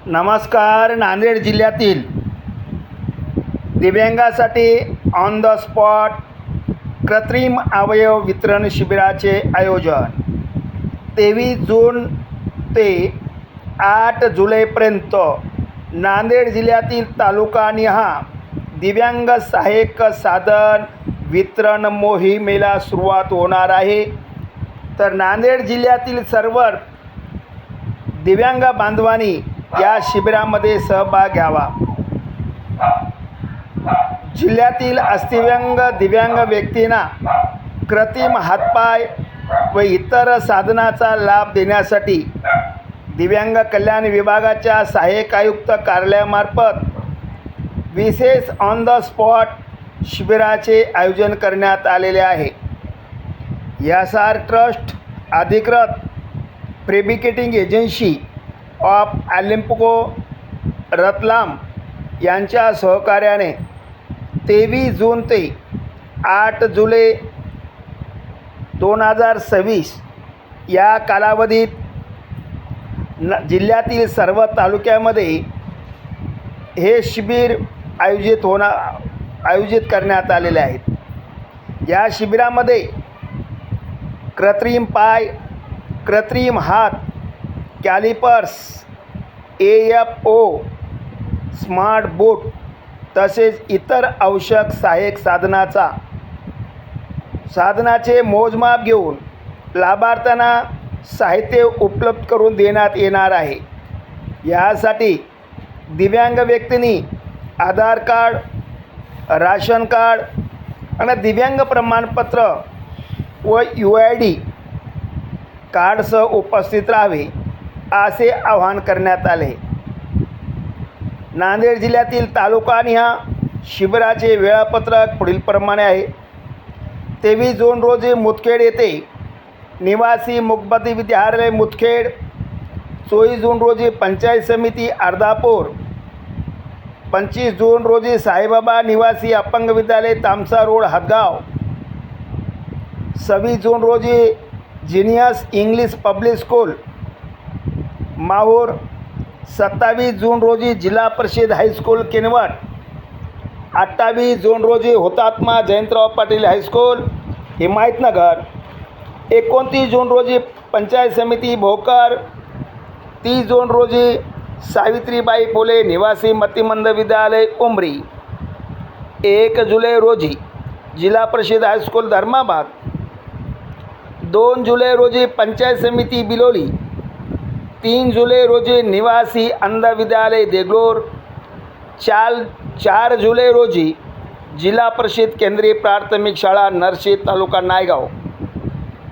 नमस्कार. नांदेड जिल्ह्यातील दिव्यांगासाठी ऑन द स्पॉट कृत्रिम अवयव वितरण शिबिराचे आयोजन 23 जून ते 8 जुलैपर्यंत नांदेड जिल्ह्यातील तालुकानिहाय दिव्यांग सहाय्यक साधन वितरण मोहिमेला सुरुवात होणार आहे. तर नांदेड जिल्ह्यातील सर्व दिव्यांग बांधवांनी या शिबिरामध्ये सहभाग घ्यावा. जिल्ह्यातील अस्थिव्यंग दिव्यांग व्यक्तींना कृत्रिम हातपाय व इतर साधनाचा लाभ देण्यासाठी दिव्यांग कल्याण विभागाच्या सहाय्यक आयुक्त कार्यालयामार्फत विशेष ऑन द स्पॉट शिबिराचे आयोजन करण्यात आलेले आहे. यासार ट्रस्ट अधिकृत फॅब्रिकेटिंग एजन्सी ऑफ ॲलेम्को रतलाम यांच्या सहकार्याने 23 जून ते 8 जुलै 2026 या कालावधीत जिल्ह्यातील सर्व तालुक्यामध्ये हे शिबिर आयोजित करण्यात आलेले आहेत. या शिबिरामध्ये कृत्रिम पाय, कृत्रिम हात, कॅलिपर्स, AFO, स्मार्ट बूट तसेच इतर आवश्यक सहाय्यक साधनाचे मोजमाप घेऊन लाभार्थ्यांना साहित्य उपलब्ध करून देण्यात येणार आहे. यासाठी दिव्यांग व्यक्तींनी आधार कार्ड, राशन कार्ड आणि दिव्यांग प्रमाणपत्र व UID कार्डसह उपस्थित राहावे असे आवाहन करण्यात आले. नांदेड जिल्ह्यातील तालुकानिहाय शिबिराचे वेळापत्रक पुढीलप्रमाणे आहे. 23 जून रोजी मुदखेड येथे निवासी मूकबधिर विद्यालय मुदखेड. 24 जून रोजी पंचायत समिती अर्धापूर. 25 जून रोजी साईबाबा निवासी अपंग विद्यालय तामसा रोड हदगाव. 26 जून रोजी genius English public school Mahur. 27 जून रोजी जिल्हा परिषद हायस्कूल किनवट. 28 जून रोजी हुतात्मा जयंतराव पाटील हायस्कूल हिमायतनगर. 29 जून रोजी पंचायत समिती भोकर. 30 जून रोजी सावित्रीबाई फुले निवासी मतिमंद विद्यालय उमरी. 1 जुलै रोजी जिल्हा परिषद हायस्कूल धर्माबाद. 2 जुलै रोजी पंचायत समिती बिलोली. 3 जुलै रोजी निवासी अंध विद्यालय देगलूर. 4 जुलै रोजी जिल्हा परिषद केंद्रीय प्राथमिक शाळा नरशी तालुका नायगाव.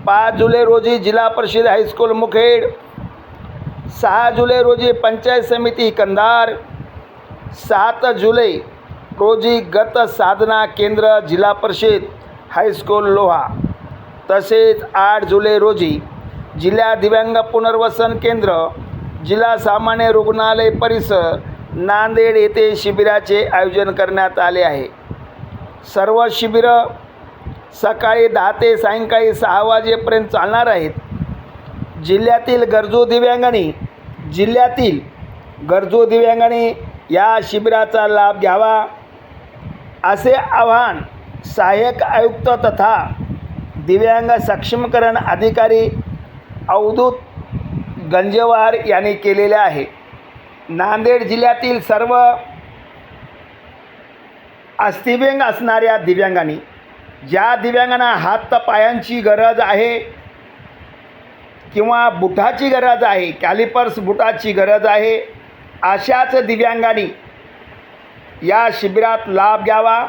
5 जुलै रोजी जिल्हा परिषद हायस्कूल मुखेड. 6 जुलै रोजी पंचायत समिती कंधार. 7 जुलै रोजी गत साधना केंद्र जिल्हा परिषद हायस्कूल लोहा. तसेच 8 जुलै रोजी जिल्हा दिव्यांग पुनर्वसन केंद्र जिल्हा सामान्य रुग्णालय परिसर नांदेड येथे शिबिराचे आयोजन करण्यात आले आहे. सर्व शिबिरं सकाळी 10 ते सायंकाळी 6 वाजेपर्यंत चालणार आहेत. जिल्ह्यातील गरजू दिव्यांगांनी या शिबिराचा लाभ घ्यावा असे आवाहन सहाय्यक आयुक्त तथा दिव्यांग सक्षमीकरण अधिकारी अवधूत गंजेवार यांनी केलेले आहे. नांदेड जिल्ह्यातील सर्व अस्थिव्यंग असणाऱ्या दिव्यांगांनी, ज्या दिव्यांगांना हातपायांची गरज आहे किंवा बुटाची गरज आहे, कॅलिपर्स बुटाची गरज आहे, अशाच दिव्यांगांनी या शिबिरात लाभ घ्यावा.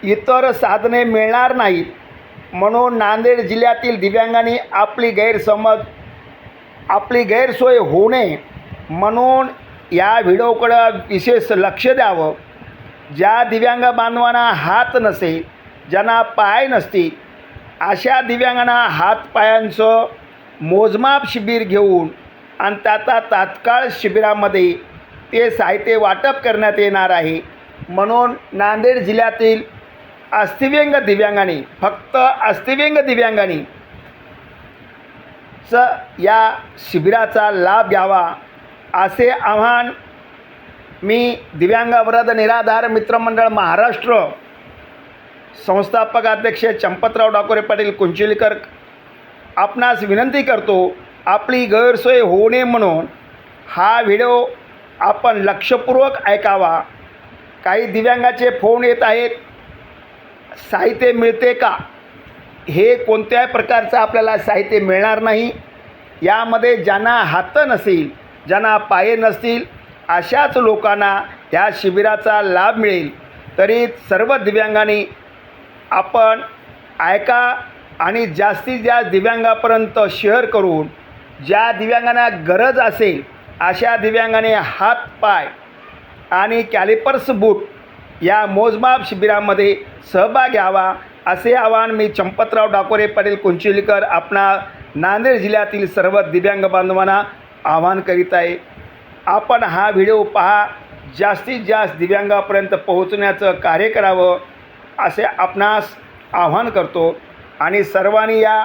इतर साधने मिळणार नाहीत म्हणून नांदेड जिल्ह्यातील दिव्यांगांनी आपली गैरसोय होऊ नये म्हणून या व्हिडिओकडं विशेष लक्ष द्यावं. ज्या दिव्यांग बांधवांना हात नसेल, ज्यांना पाय नसतील, अशा दिव्यांगांना हातपायांचं मोजमाप शिबिर घेऊन आणि त्याचा तात्काळ शिबिरामध्ये ते साहित्य वाटप करण्यात येणार आहे. म्हणून नांदेड जिल्ह्यातील अस्थिव्यंग दिव्यांगांनी, फक्त अस्थिव्यंग दिव्यांगांनी या शिबिराचा लाभ घ्यावा असे आव्हान मी दिव्यांग वरद निराधार मित्रमंडळ महाराष्ट्र संस्थापक अध्यक्ष चंपतराव डाकोरे पाटील कुंचिलकर आपणास विनंती करतो. आपली गैरसोय होऊ नये म्हणून हा व्हिडिओ आपण लक्षपूर्वक ऐकावा. काही दिव्यांगाचे फोन येत आहेत, साहित्य मिळते का? हे कोणत्याही प्रकारचं आपल्याला साहित्य मिळणार नाही. यामध्ये ज्यांना हात नसतील, ज्यांना पाय नसतील, अशाच लोकांना या शिबिराचा लाभ मिळेल. तरी सर्व दिव्यांगांनी आपण ऐका आणि जास्तीत जास्त दिव्यांगापर्यंत शेअर करून ज्या दिव्यांगांना गरज असेल अशा दिव्यांगाने हात पाय आणि कॅलिपर्स बूट या मोजमाप शिबिरामध्ये सहभाग घ्यावा असे आवाहन मी चंपतराव डाकोरे पाटील कुंचिलकर आपणा नांदेड जिल्ह्यातील सर्व दिव्यांग बांधवांना आवाहन करीत आहे. आपण हा व्हिडिओ पहा, जास्तीत जास्त दिव्यांगापर्यंत पोहोचण्याचं कार्य करावं असे आपणास आवाहन करतो आणि सर्वांनी या